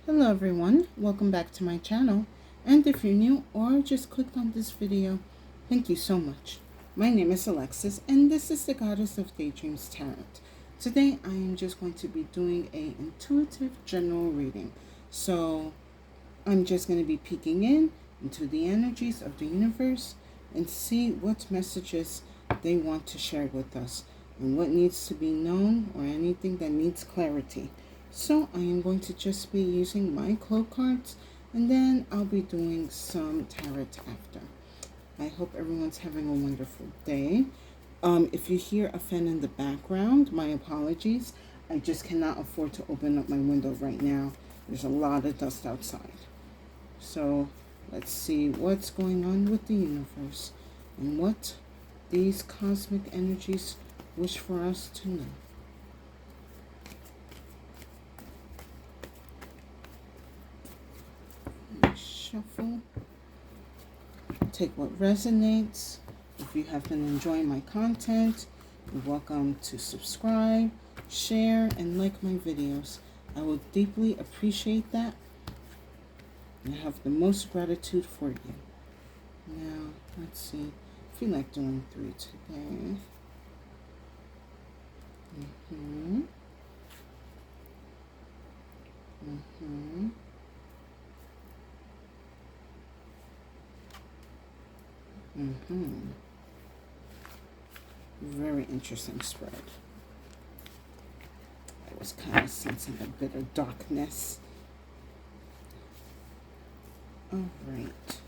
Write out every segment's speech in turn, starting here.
Hello everyone, welcome back to my channel. And if you're new or just clicked on this video, thank you so much. My name is Alexis and this is the Goddess of Daydreams Tarot. Today I am just going to be doing a intuitive general reading. So I'm just going to be peeking into the energies of the universe and see what messages they want to share with us and what needs to be known or anything that needs clarity. So I am going to just be using my cloak cards and then I'll be doing some tarot after. I hope everyone's having a wonderful day. If you hear a fan in the background, my apologies. I just cannot afford to open up my window right now. There's a lot of dust outside. So let's see what's going on with the universe and what these cosmic energies wish for us to know. Shuffle. Take what resonates. If you have been enjoying my content, you're welcome to subscribe, share, and like my videos. I will deeply appreciate that. I have the most gratitude for you. Now, let's see. I feel like doing 3 today. Very interesting spread. I was kind of sensing a bit of darkness. All right.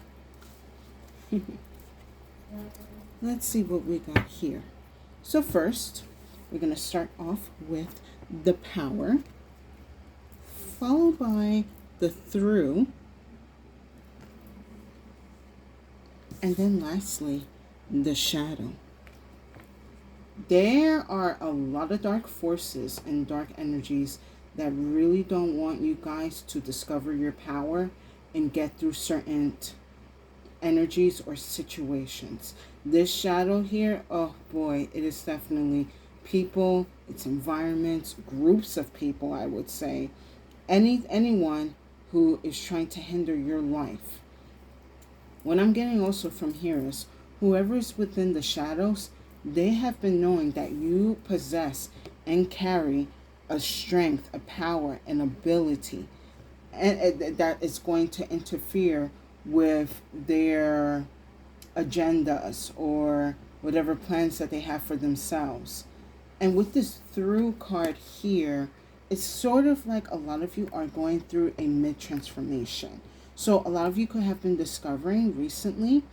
Let's see what we got here. So first, we're going to start off with the power, followed by the through, and then lastly, the shadow. There are a lot of dark forces and dark energies that really don't want you guys to discover your power and get through certain energies or situations. This shadow here, oh boy, it is definitely people, it's environments, groups of people, I would say. Anyone who is trying to hinder your life. What I'm getting also from here is whoever is within the shadows, they have been knowing that you possess and carry a strength, a power, an ability, and that is going to interfere with their agendas or whatever plans that they have for themselves. And with this through card here, it's sort of like a lot of you are going through a mid-transformation. So a lot of you could have been discovering recently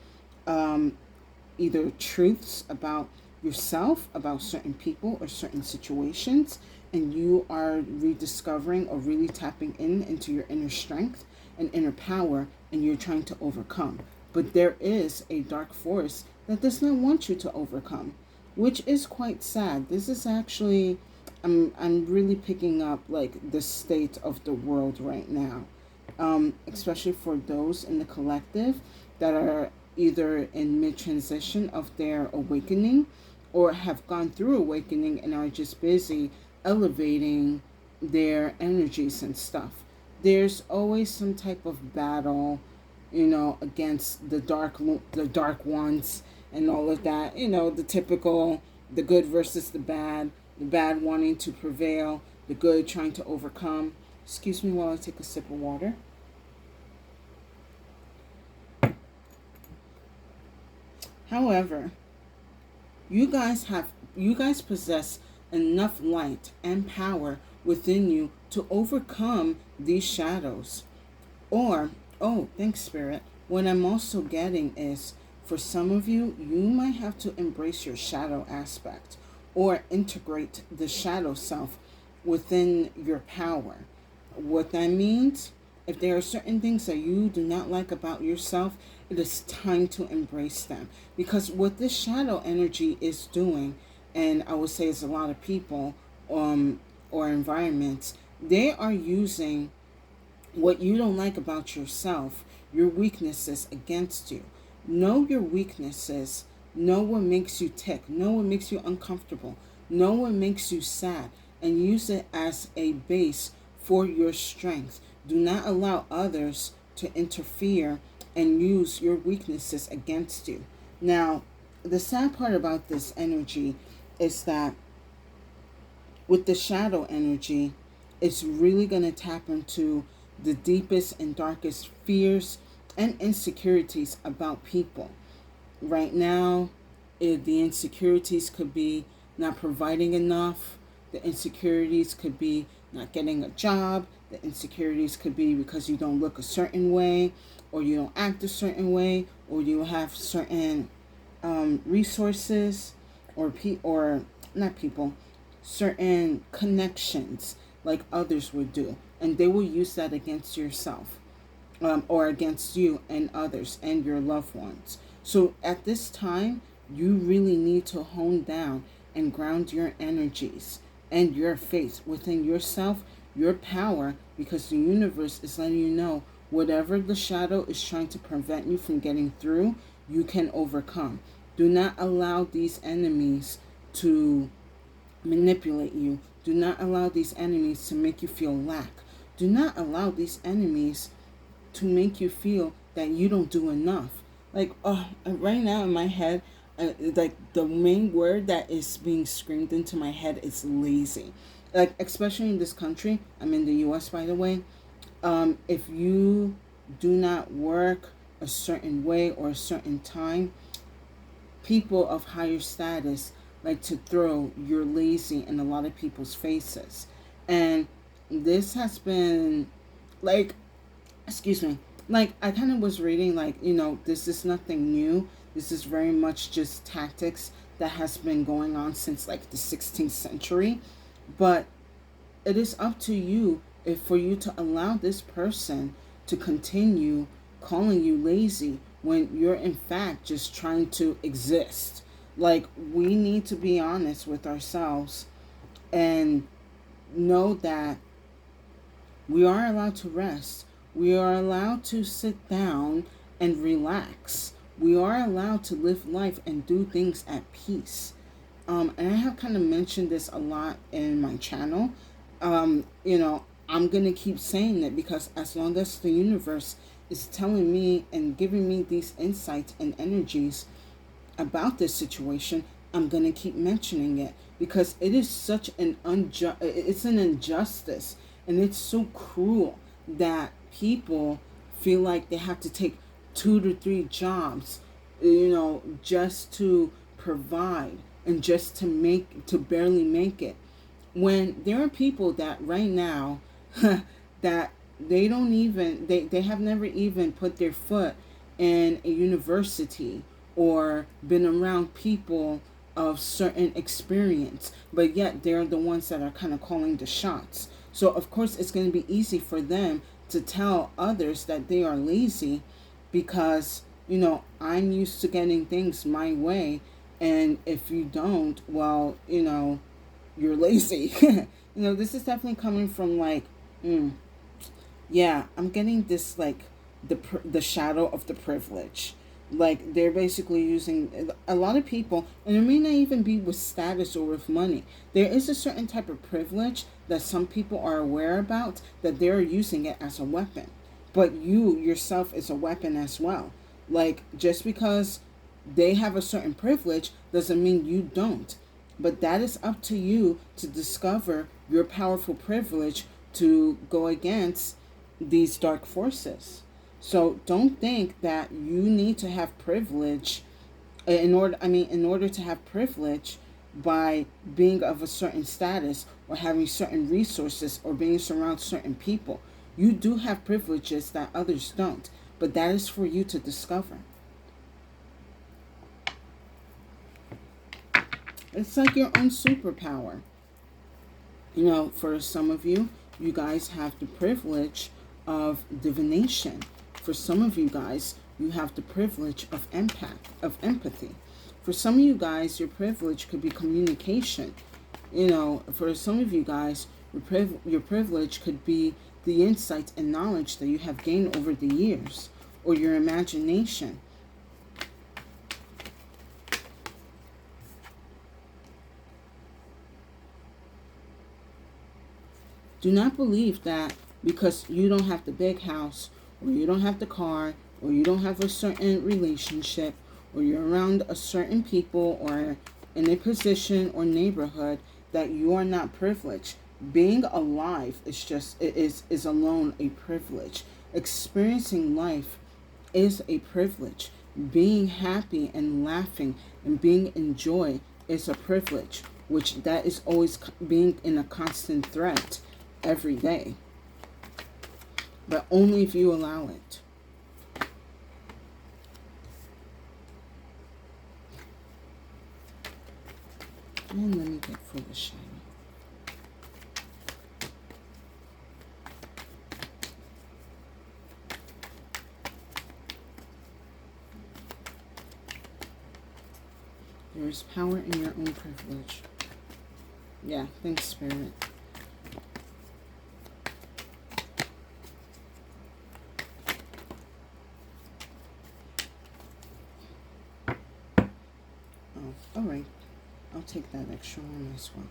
either truths about yourself, about certain people or certain situations, and you are rediscovering or really tapping into your inner strength and inner power, and you're trying to overcome. But there is a dark force that does not want you to overcome, which is quite sad. This is actually, I'm really picking up like the state of the world right now, especially for those in the collective that are either in mid-transition of their awakening or have gone through awakening and are just busy elevating their energies and stuff. There's always some type of battle, against the dark ones and all of that. The typical, the good versus the bad wanting to prevail, the good trying to overcome. Excuse me while I take a sip of water. However, you guys possess enough light and power within you to overcome these shadows. Or, oh, thanks, Spirit. What I'm also getting is, for some of you, you might have to embrace your shadow aspect or integrate the shadow self within your power. What that means, if there are certain things that you do not like about yourself, it is time to embrace them. Because what this shadow energy is doing, and I would say it's a lot of people or environments, they are using what you don't like about yourself, your weaknesses, against you. Know your weaknesses. Know what makes you tick. Know what makes you uncomfortable. Know what makes you sad. And use it as a base for your strength. Do not allow others to interfere and use your weaknesses against you. Now, the sad part about this energy is that with the shadow energy, it's really going to tap into the deepest and darkest fears and insecurities about people. Right now, the insecurities could be not providing enough. The insecurities could be not getting a job. The insecurities could be because you don't look a certain way, or you don't act a certain way, or you have certain resources, or not people, certain connections like others would do, and they will use that against yourself, or against you and others and your loved ones. So at this time, you really need to hone down and ground your energies and your faith within yourself, your power, because the universe is letting you know whatever the shadow is trying to prevent you from getting through, you can overcome. Do not allow these enemies to manipulate you. Do not allow these enemies to make you feel lack. Do not allow these enemies to make you feel that you don't do enough. Like, oh, right now in my head, like the main word that is being screamed into my head is lazy. Like, especially in this country, I'm in the US, by the way. If you do not work a certain way or a certain time, people of higher status like to throw you're lazy in a lot of people's faces. And this has been like, excuse me, like I kind of was reading, like, this is nothing new. This is very much just tactics that has been going on since like the 16th century. But it is up to you if for you to allow this person to continue calling you lazy when you're in fact just trying to exist. Like, we need to be honest with ourselves and know that we are allowed to rest. We are allowed to sit down and relax. We are allowed to live life and do things at peace. And I have kind of mentioned this a lot in my channel. I'm going to keep saying it because as long as the universe is telling me and giving me these insights and energies about this situation, I'm going to keep mentioning it because it is such an it's an injustice, and it's so cruel that people feel like they have to take 2 to 3 jobs, just to provide and just to barely make it. When there are people that right now that they don't even, they have never even put their foot in a university or been around people of certain experience, but yet they're the ones that are kind of calling the shots. So of course it's going to be easy for them to tell others that they are lazy because, I'm used to getting things my way, and if you don't, well, you're lazy. This is definitely coming from like, yeah, I'm getting this like the shadow of the privilege. Like, they're basically using a lot of people, and it may not even be with status or with money. There is a certain type of privilege that some people are aware about, that they're using it as a weapon. But you yourself is a weapon as well. Like, just because they have a certain privilege doesn't mean you don't. But that is up to you to discover your powerful privilege to go against these dark forces. So don't think that you need to have privilege in order to have privilege by being of a certain status or having certain resources or being around certain people. You do have privileges that others don't, but that is for you to discover. It's like your own superpower. For some of you, you guys have the privilege of divination. For some of you guys, you have the privilege of empathy. For some of you guys, your privilege could be communication. For some of you guys, your privilege could be the insight and knowledge that you have gained over the years, or your imagination. Do not believe that because you don't have the big house, or you don't have the car, or you don't have a certain relationship, or you're around a certain people, or in a position or neighborhood, that you are not privileged. Being alive is alone a privilege. Experiencing life is a privilege. Being happy and laughing and being in joy is a privilege, which that is always being in a constant threat every day. But only if you allow it. And let me get for the shiny. There is power in your own privilege. Yeah, thanks, Spirit. Oh, all right. I'll take that extra one as well.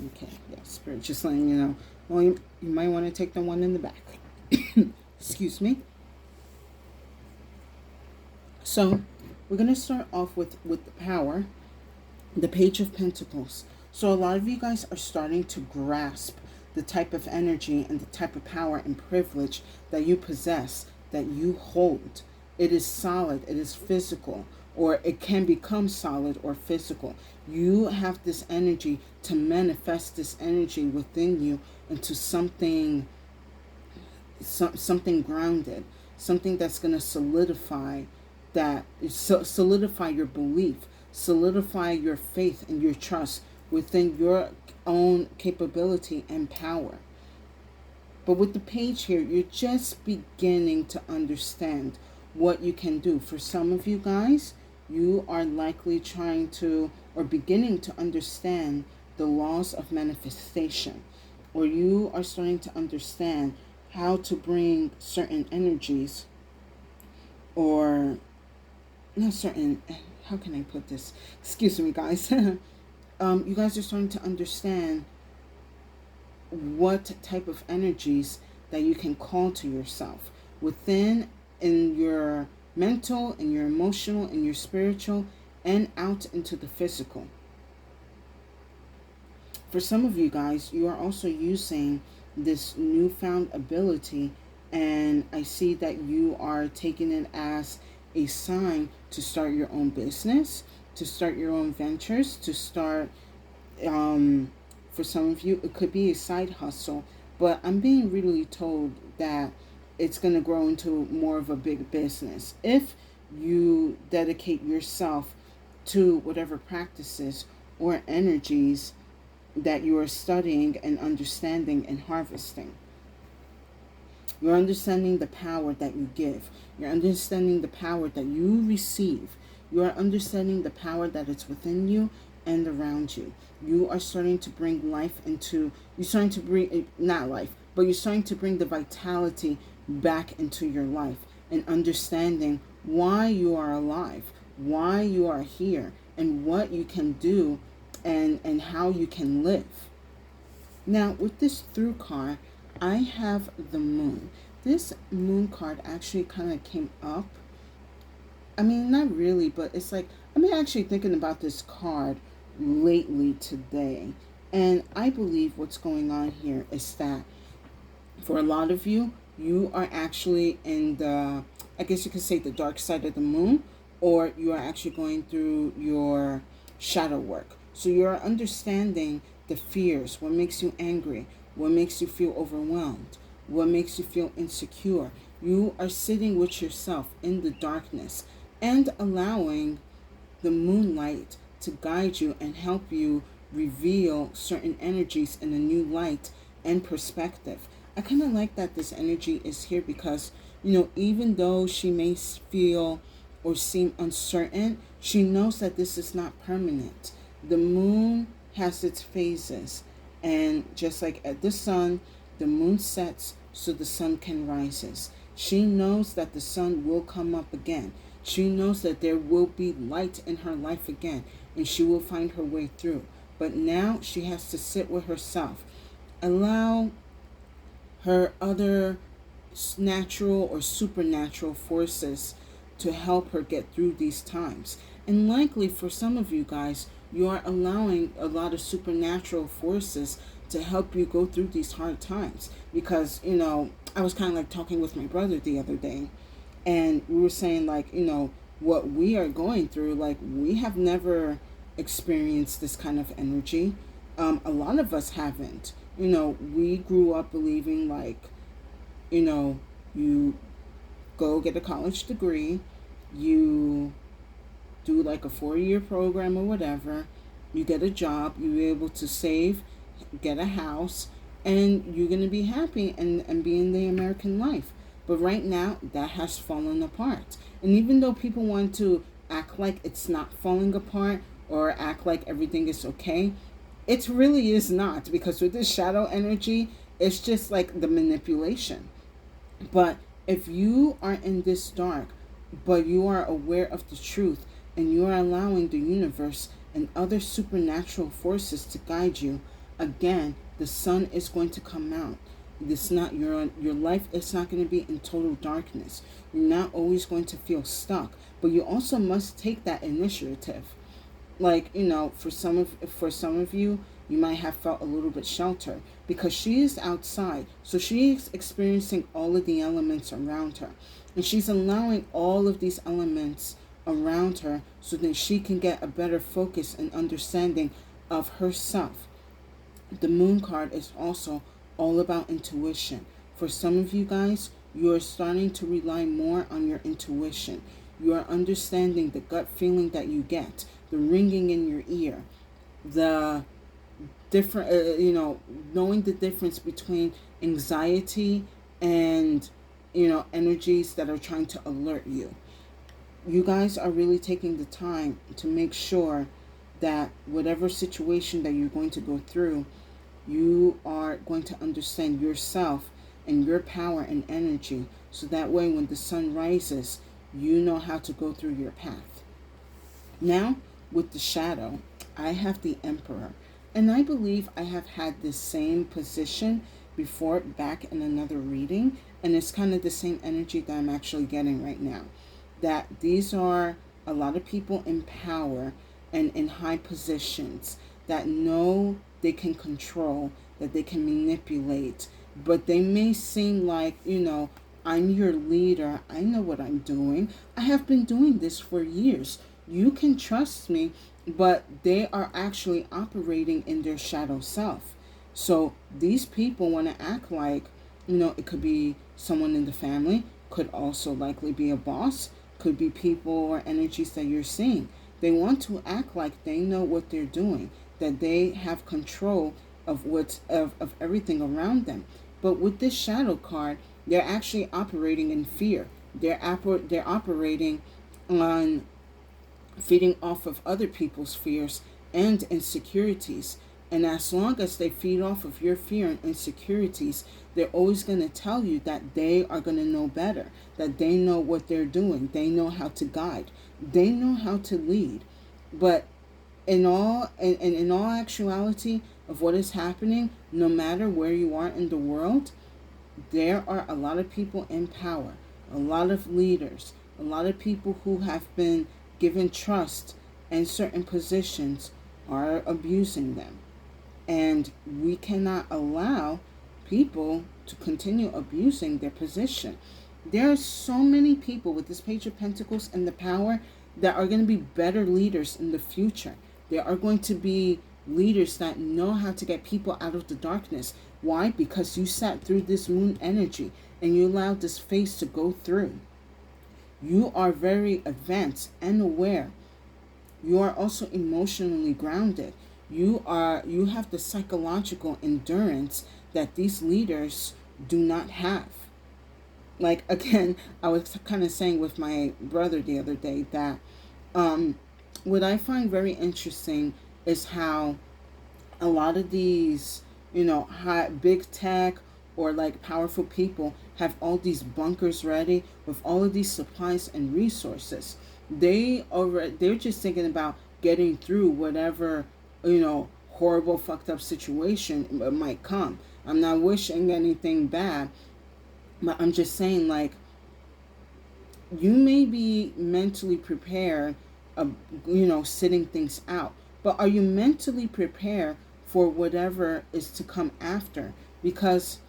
Okay, yeah, Spirit, just letting you know. Well, you might want to take the one in the back. Excuse me. So, we're going to start off with the power, the Page of Pentacles. So a lot of you guys are starting to grasp the type of energy and the type of power and privilege that you possess, that you hold. It is solid, it is physical, or it can become solid or physical. You have this energy to manifest this energy within you into something grounded, something that's going to solidify your belief, solidify your faith and your trust within your own capability and power. But with the page here, you're just beginning to understand what you can do. For some of you guys, you are likely trying to or beginning to understand the laws of manifestation, or you are starting to understand how to bring certain energies, or not certain, how can I put this? Excuse me, guys. You guys are starting to understand what type of energies that you can call to yourself within, in your mental, in your emotional, in your spiritual, and out into the physical. For some of you guys, you are also using this newfound ability, and I see that you are taking it as a sign to start your own business, to start your own ventures, to start, for some of you, it could be a side hustle, but I'm being really told that it's going to grow into more of a big business if you dedicate yourself to whatever practices or energies that you are studying and understanding and harvesting. You're understanding the power that you give. You're understanding the power that you receive. You are understanding the power that is within you and around you. You are starting to bring life into, you're starting to bring, not life, but you're starting to bring the vitality back into your life, and understanding why you are alive, why you are here, and what you can do, and how you can live. Now, with this through card, I have the moon. This moon card actually kind of came up. I mean, not really, but it's like, I'm actually thinking about this card lately today. And I believe what's going on here is that for a lot of you, you are actually in the, I guess you could say, the dark side of the moon, or you are actually going through your shadow work. So you're understanding the fears, what makes you angry, what makes you feel overwhelmed, what makes you feel insecure. You are sitting with yourself in the darkness and allowing the moonlight to guide you and help you reveal certain energies in a new light and perspective. I kind of like that this energy is here because, you know, even though she may feel or seem uncertain, she knows that this is not permanent. The moon has its phases, and just like at the sun, the moon sets so the sun can rises. She knows that the sun will come up again. She knows that there will be light in her life again, and she will find her way through. But now she has to sit with herself, Allow her other natural or supernatural forces to help her get through these times. And likely for some of you guys, you are allowing a lot of supernatural forces to help you go through these hard times. Because, I was kind of like talking with my brother the other day, and we were saying, like, what we are going through, like, we have never experienced this kind of energy. A lot of us haven't. We grew up believing, like, you go get a college degree, you do like a 4-year program or whatever, you get a job, you're able to save, get a house, and you're going to be happy and be in the American life. But right now, that has fallen apart. And even though people want to act like it's not falling apart or act like everything is okay, it really is not. Because with this shadow energy, it's just like the manipulation. But if you are in this dark, but you are aware of the truth, and you are allowing the universe and other supernatural forces to guide you, again, the sun is going to come out. It's not your life is not going to be in total darkness. You're not always going to feel stuck, but you also must take that initiative. Like, for some of you, you might have felt a little bit sheltered because she is outside, so she is experiencing all of the elements around her, and she's allowing all of these elements around her so that she can get a better focus and understanding of herself. The moon card is also all about intuition. For some of you guys, you are starting to rely more on your intuition. You are understanding the gut feeling that you get, the ringing in your ear, the different, knowing the difference between anxiety and, energies that are trying to alert you. You guys are really taking the time to make sure that whatever situation that you're going to go through, you are going to understand yourself and your power and energy, so that way when the sun rises, you know how to go through your path. Now, with the shadow, I have the Emperor. And I believe I have had this same position before back in another reading. And it's kind of the same energy that I'm actually getting right now. That these are a lot of people in power and in high positions that know they can control, that they can manipulate. But they may seem like, I'm your leader. I know what I'm doing. I have been doing this for years. You can trust me. But they are actually operating in their shadow self. So these people want to act like, it could be someone in the family, could also likely be a boss, could be people or energies that you're seeing. They want to act like they know what they're doing, that they have control of of everything around them. But with this shadow card, they're actually operating in fear. They're operating on feeding off of other people's fears and insecurities. And as long as they feed off of your fear and insecurities, they're always going to tell you that they are going to know better, that they know what they're doing, they know how to guide, they know how to lead. But in all actuality of what is happening, no matter where you are in the world, there are a lot of people in power, a lot of leaders, a lot of people who have been given trust and certain positions are abusing them. And we cannot allow people to continue abusing their position. There are so many people with this Page of Pentacles and the power that are going to be better leaders in the future. There are going to be leaders that know how to get people out of the darkness. Why? Because you sat through this moon energy and you allowed this phase to go through. You are very advanced and aware. You are also emotionally grounded. You have the psychological endurance that these leaders do not have. Like, again, I was kind of saying with my brother the other day that what I find very interesting is how a lot of these, high, big tech or like powerful people have all these bunkers ready with all of these supplies and resources. They're just thinking about getting through whatever, horrible fucked up situation might come. I'm not wishing anything bad, but I'm just saying, like, you may be mentally prepared of, sitting things out, but are you mentally prepared for whatever is to come after? Because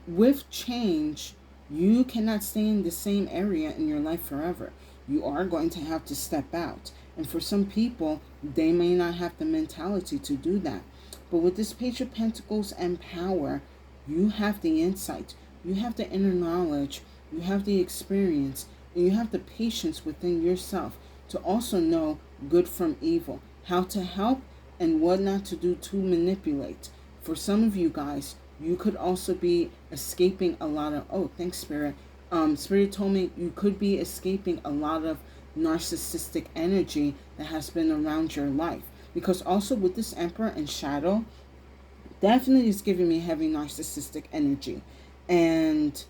with change, you cannot stay in the same area in your life forever. You are going to have to step out. And for some people, they may not have the mentality to do that. But with this Page of Pentacles and power, you have the insight, you have the inner knowledge, you have the experience, and you have the patience within yourself to also know good from evil, how to help and what not to do to manipulate. For some of you guys, you could also be escaping a lot of, oh, thanks, Spirit. Spirit told me you could be escaping a lot of narcissistic energy that has been around your life. Because also with this Emperor and Shadow, definitely is giving me heavy narcissistic energy. And,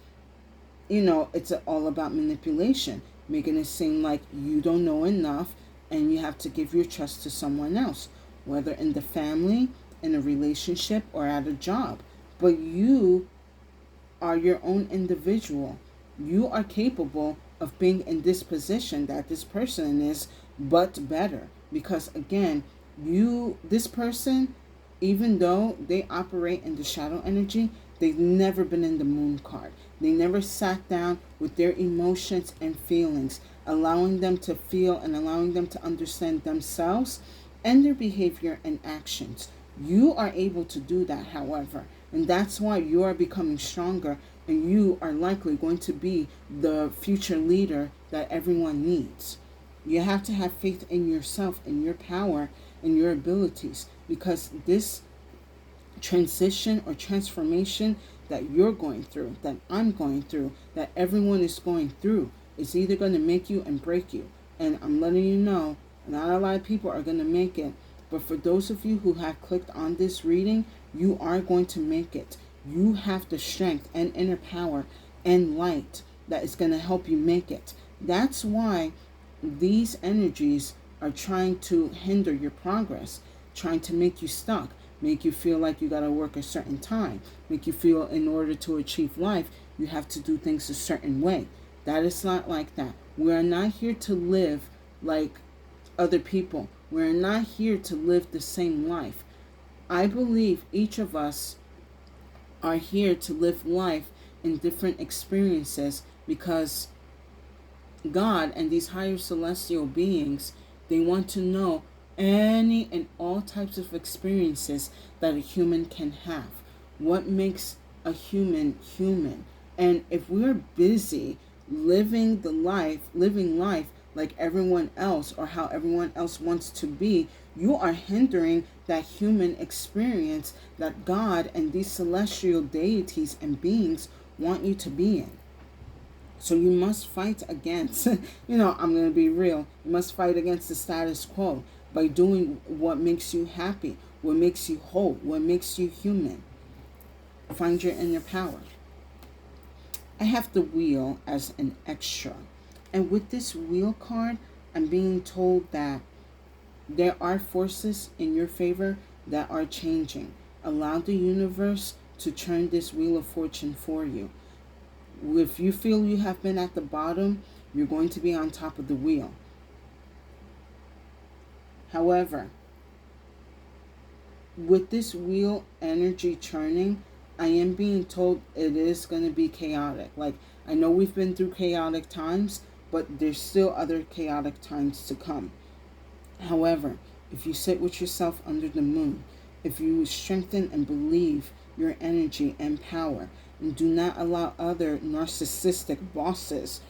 it's all about manipulation, making it seem like you don't know enough and you have to give your trust to someone else, whether in the family, in a relationship, or at a job. But you are your own individual. You are capable of being in this position that this person is, but better. Because again, this person, even though they operate in the shadow energy, they've never been in the moon card. They never sat down with their emotions and feelings, allowing them to feel and allowing them to understand themselves and their behavior and actions. You are able to do that, however, and that's why you are becoming stronger, and you are likely going to be the future leader that everyone needs. You have to have faith in yourself, in your power, and your abilities, because this transition or transformation that you're going through, that I'm going through, that everyone is going through, is either going to make you and break you. And I'm letting you know, not a lot of people are going to make it. But for those of you who have clicked on this reading, you are going to make it. You have the strength and inner power and light that is going to help you make it. That's why these energies are trying to hinder your progress, trying to make you stuck, make you feel like you got to work a certain time, make you feel in order to achieve life, you have to do things a certain way. That is not like that. We are not here to live like other people. We're not here to live the same life. I believe each of us are here to live life in different experiences, because God and these higher celestial beings, they want to know any and all types of experiences that a human can have. What makes a human human? And if we're busy living life like everyone else, or how everyone else wants to be, you are hindering that human experience that God and these celestial deities and beings want you to be in. So you must fight against, I'm going to be real, you must fight against the status quo by doing what makes you happy, what makes you whole, what makes you human. Find your inner power. I have the wheel as an extra. And with this wheel card, I'm being told that there are forces in your favor that are changing. Allow the universe to turn this wheel of fortune for you. If you feel you have been at the bottom, you're going to be on top of the wheel. However, with this wheel energy churning, I am being told it is going to be chaotic. Like, I know we've been through chaotic times, but there's still other chaotic times to come. However, if you sit with yourself under the moon, if you strengthen and believe your energy and power, and do not allow other narcissistic bosses,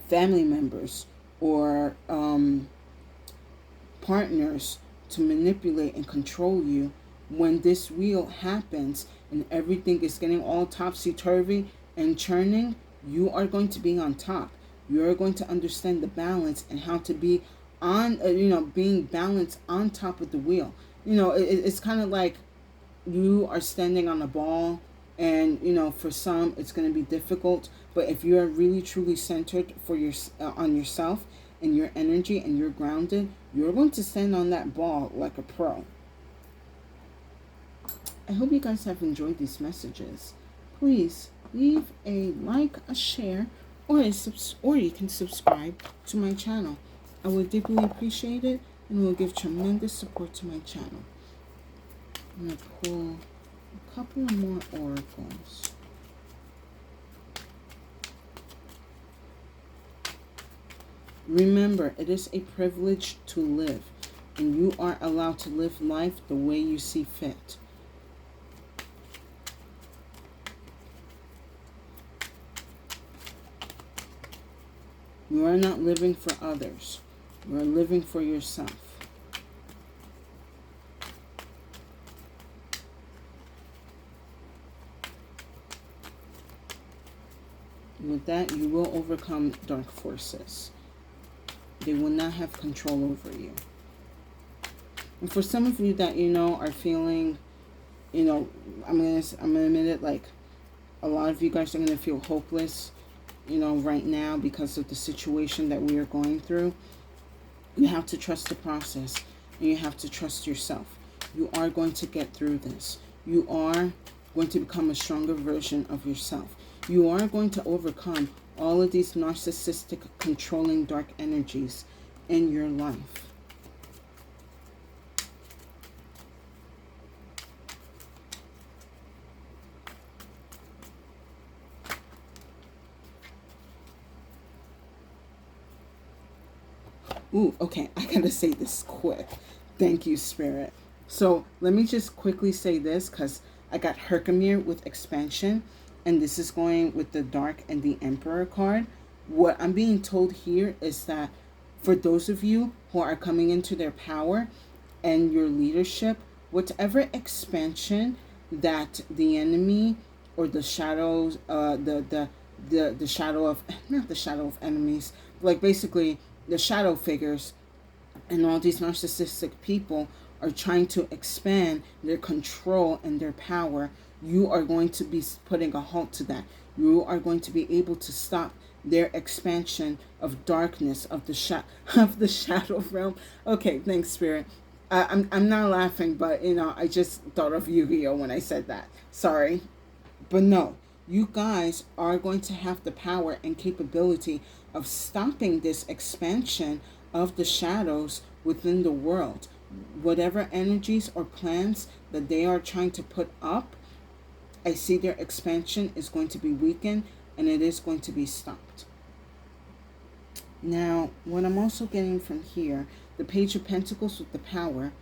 family members, or partners to manipulate and control you, when this wheel happens and everything is getting all topsy-turvy and churning, you are going to be on top. You're going to understand the balance and how to be on, being balanced on top of the wheel. It's kind of like you are standing on a ball, and for some it's going to be difficult, but if you are really truly centered on yourself and your energy, and you're grounded, you're going to stand on that ball like a pro. I hope you guys have enjoyed these messages. Please leave a like, a share, or you can subscribe to my channel. I would deeply appreciate it, and it will give tremendous support to my channel. I'm going to pull a couple of more oracles. Remember, it is a privilege to live, and you are allowed to live life the way you see fit. You are not living for others. You are living for yourself. With that, you will overcome dark forces. They will not have control over you. And for some of you that are feeling, I'm gonna admit it, like a lot of you guys are gonna feel hopeless, right now because of the situation that we are going through. You have to trust the process, and you have to trust yourself. You are going to get through this. You are going to become a stronger version of yourself. You are going to overcome all of these narcissistic, controlling, dark energies in your life. Ooh, okay, I gotta say this quick. Thank you, Spirit. So let me just quickly say this, because I got Herkimer with expansion, and this is going with the Dark and the Emperor card. What I'm being told here is that for those of you who are coming into their power and your leadership, whatever expansion that the enemy or the shadows, the shadow of, not the shadow of enemies, like basically the shadow figures and all these narcissistic people are trying to expand their control and their power, you are going to be putting a halt to that. You are going to be able to stop their expansion of darkness, of the of the shadow realm. Okay, thanks, Spirit. I'm not laughing, but I just thought of Yu-Gi-Oh when I said that. Sorry, but no. You guys are going to have the power and capability of stopping this expansion of the shadows within the world. Whatever energies or plans that they are trying to put up, I see their expansion is going to be weakened, and it is going to be stopped. Now, what I'm also getting from here, the Page of Pentacles with the power,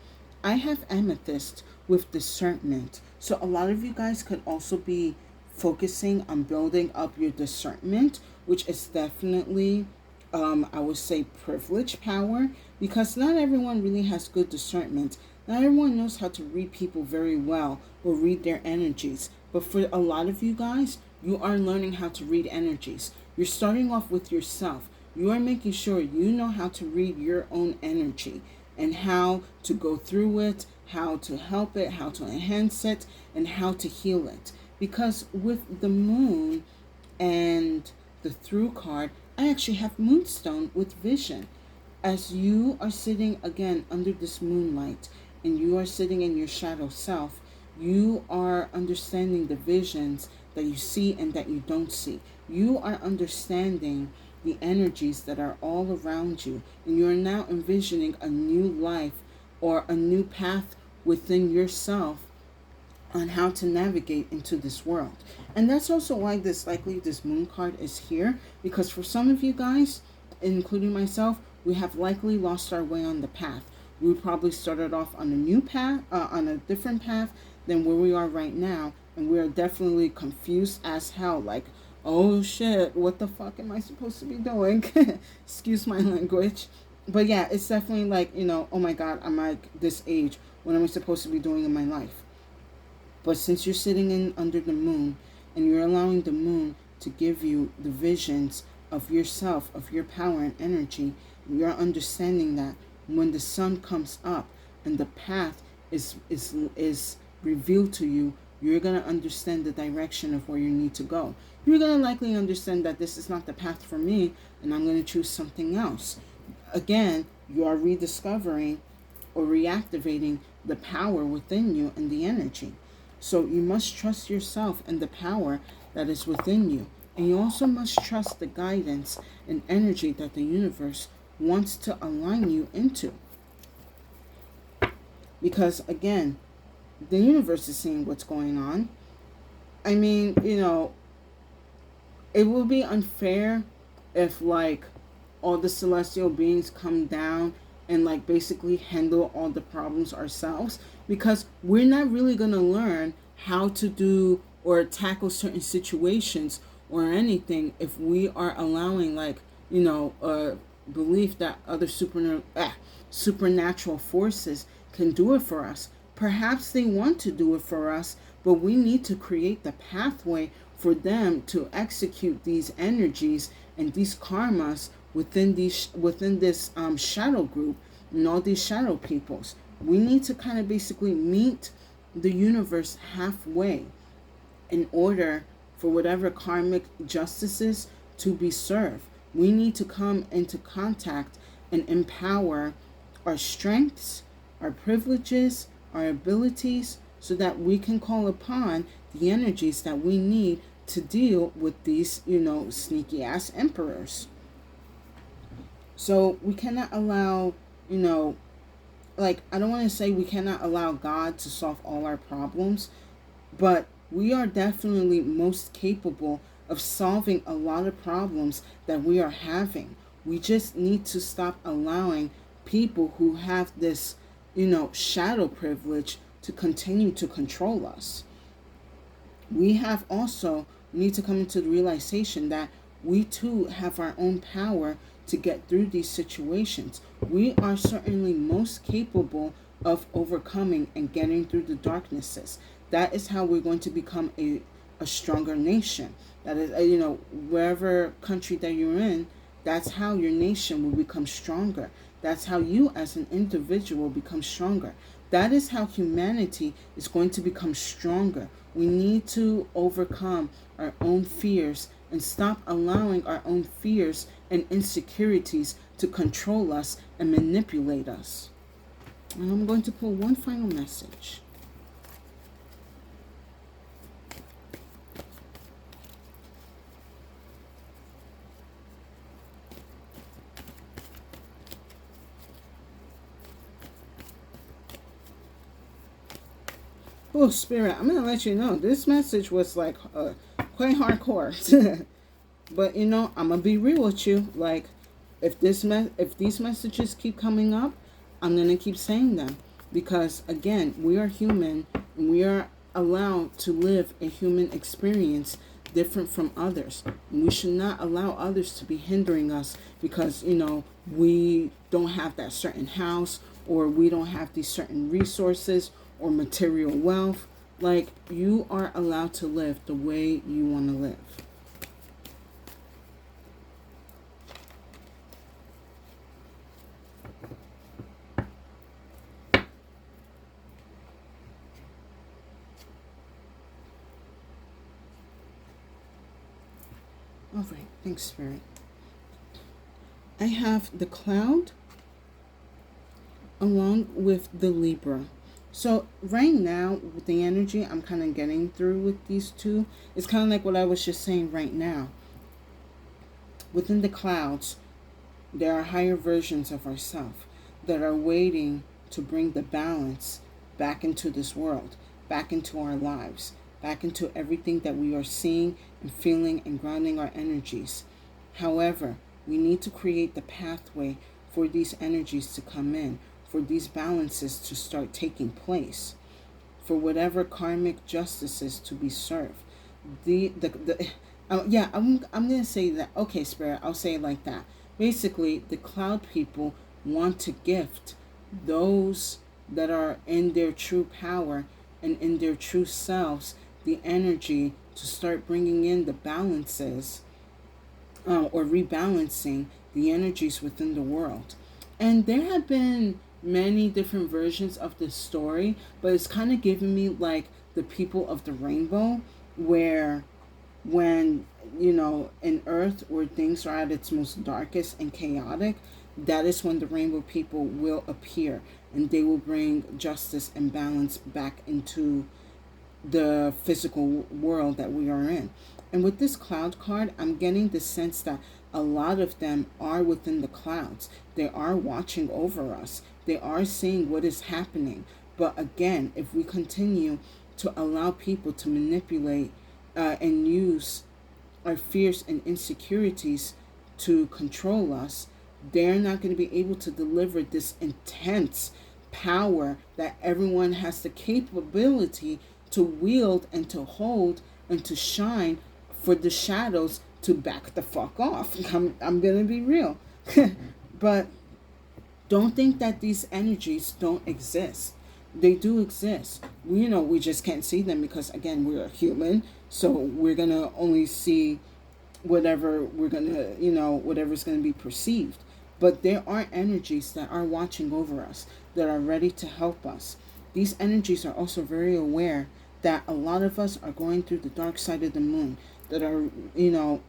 I have Amethyst with discernment. So a lot of you guys could also be focusing on building up your discernment, which is definitely, I would say, privilege power, because not everyone really has good discernment. Not everyone knows how to read people very well or read their energies. But for a lot of you guys, you are learning how to read energies. You're starting off with yourself. You are making sure you know how to read your own energy and how to go through it, how to help it, how to enhance it, and how to heal it. Because with the moon and the through card, I actually have Moonstone with vision. As you are sitting again under this moonlight and you are sitting in your shadow self, you are understanding the visions that you see and that you don't see. You are understanding the energies that are all around you, and you are now envisioning a new life or a new path within yourself on how to navigate into this world. And that's also why this moon card is here, because for some of you guys, including myself, we have likely lost our way on the path. We probably started off on a new path, on a different path than where we are right now, and we are definitely confused as hell, like, oh shit, what the fuck am I supposed to be doing? Excuse my language. But yeah, it's definitely like, oh my god, I'm like this age, what am I supposed to be doing in my life? But since you're sitting in under the moon and you're allowing the moon to give you the visions of yourself, of your power and energy, you're understanding that when the sun comes up and the path is revealed to you, you're going to understand the direction of where you need to go. You're going to likely understand that this is not the path for me and I'm going to choose something else. Again, you are rediscovering or reactivating the power within you and the energy. So you must trust yourself and the power that is within you. And you also must trust the guidance and energy that the universe wants to align you into. Because again, the universe is seeing what's going on. I mean, it will be unfair if like all the celestial beings come down and like basically handle all the problems ourselves, because we're not really going to learn how to do or tackle certain situations or anything if we are allowing like a belief that other supernatural forces can do it for us. Perhaps they want to do it for us, but we need to create the pathway for them to execute these energies and these karmas within this shadow group and all these shadow peoples. We need to kind of basically meet the universe halfway in order for whatever karmic justices to be served. We need to come into contact and empower our strengths, our privileges, our abilities, so that we can call upon the energies that we need to deal with these, sneaky ass emperors. So we cannot allow, I don't want to say we cannot allow God to solve all our problems, but we are definitely most capable of solving a lot of problems that we are having. We just need to stop allowing people who have this, shadow privilege to continue to control us. We need to come into the realization that we too have our own power to get through these situations. We are certainly most capable of overcoming and getting through the darknesses. That is how we're going to become a stronger nation. That is, wherever country that you're in, that's how your nation will become stronger. That's how you as an individual become stronger. That is how humanity is going to become stronger. We need to overcome our own fears and stop allowing our own fears and insecurities to control us and manipulate us. And I'm going to pull one final message. Oh, Spirit, I'm going to let you know, this message was like quite hardcore. But, I'm going to be real with you. Like, if these messages keep coming up, I'm going to keep saying them. Because, again, we are human and we are allowed to live a human experience different from others. And we should not allow others to be hindering us because, we don't have that certain house or we don't have these certain resources or material wealth. Like, you are allowed to live the way you want to live. All right, thanks, Spirit. I have the Cloud along with the Libra. So right now, with the energy I'm kind of getting through with these two, it's kind of like what I was just saying right now. Within the clouds, there are higher versions of ourselves that are waiting to bring the balance back into this world, back into our lives, back into everything that we are seeing and feeling and grounding our energies. However, we need to create the pathway for these energies to come in, for these balances to start taking place, for whatever karmic justices to be served. I'm gonna say that. Okay, Spirit, I'll say it like that. Basically, the cloud people want to gift those that are in their true power and in their true selves the energy to start bringing in the balances or rebalancing the energies within the world. And there have been many different versions of this story, but it's kind of giving me like the people of the rainbow, where when in Earth, where things are at its most darkest and chaotic, that is when the rainbow people will appear and they will bring justice and balance back into the physical world that we are in. And with this cloud card, I'm getting the sense that a lot of them are within the clouds. They are watching over us. They are seeing what is happening. But again, if we continue to allow people to manipulate and use our fears and insecurities to control us, they're not going to be able to deliver this intense power that everyone has the capability to wield and to hold and to shine, for the shadows to back the fuck off. I'm going to be real. But don't think that these energies don't exist. They do exist. We just can't see them because, again, we're human. So we're going to only see whatever we're going to, whatever's going to be perceived. But there are energies that are watching over us, that are ready to help us. These energies are also very aware that a lot of us are going through the dark side of the moon, that are,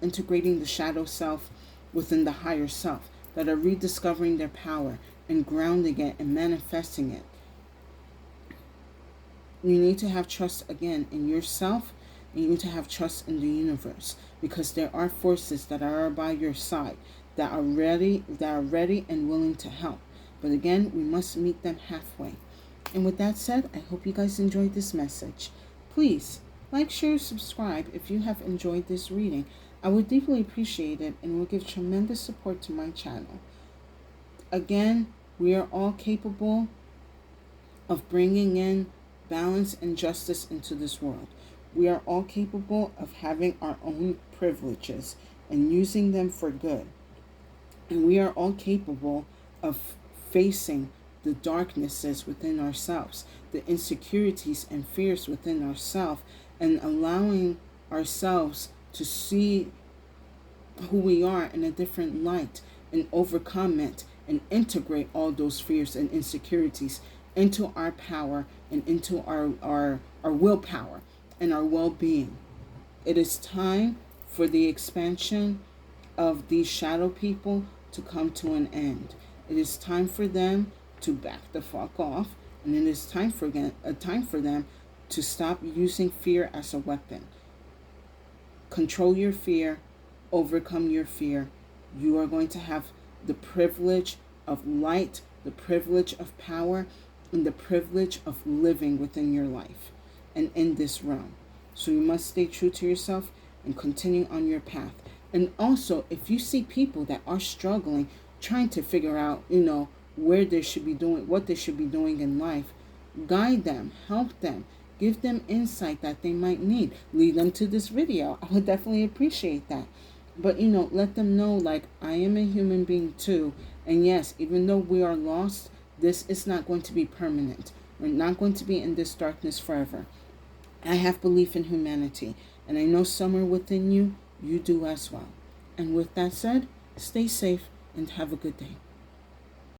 integrating the shadow self within the higher self, that are rediscovering their power and grounding it and manifesting it. You need to have trust again in yourself, and you need to have trust in the universe, because there are forces that are by your side, that are ready and willing to help. But again, we must meet them halfway. And with that said, I hope you guys enjoyed this message. Please like, share, subscribe if you have enjoyed this reading. I would deeply appreciate it and will give tremendous support to my channel. Again, we are all capable of bringing in balance and justice into this world. We are all capable of having our own privileges and using them for good. And we are all capable of facing the darknesses within ourselves, the insecurities and fears within ourselves, and allowing ourselves to see who we are in a different light and overcome it and integrate all those fears and insecurities into our power and into our willpower and our well-being. It is time for the expansion of these shadow people to come to an end. It is time for them to back the fuck off, and it is time for them to stop using fear as a weapon. Control your fear, overcome your fear. You are going to have the privilege of light, the privilege of power, and the privilege of living within your life and in this realm. So you must stay true to yourself and continue on your path. And also, if you see people that are struggling, trying to figure out, where they should be doing, what they should be doing in life, guide them, help them, give them insight that they might need. Lead them to this video. I would definitely appreciate that. But, let them know, like, I am a human being too. And yes, even though we are lost, this is not going to be permanent. We're not going to be in this darkness forever. I have belief in humanity. And I know somewhere within you, you do as well. And with that said, stay safe and have a good day.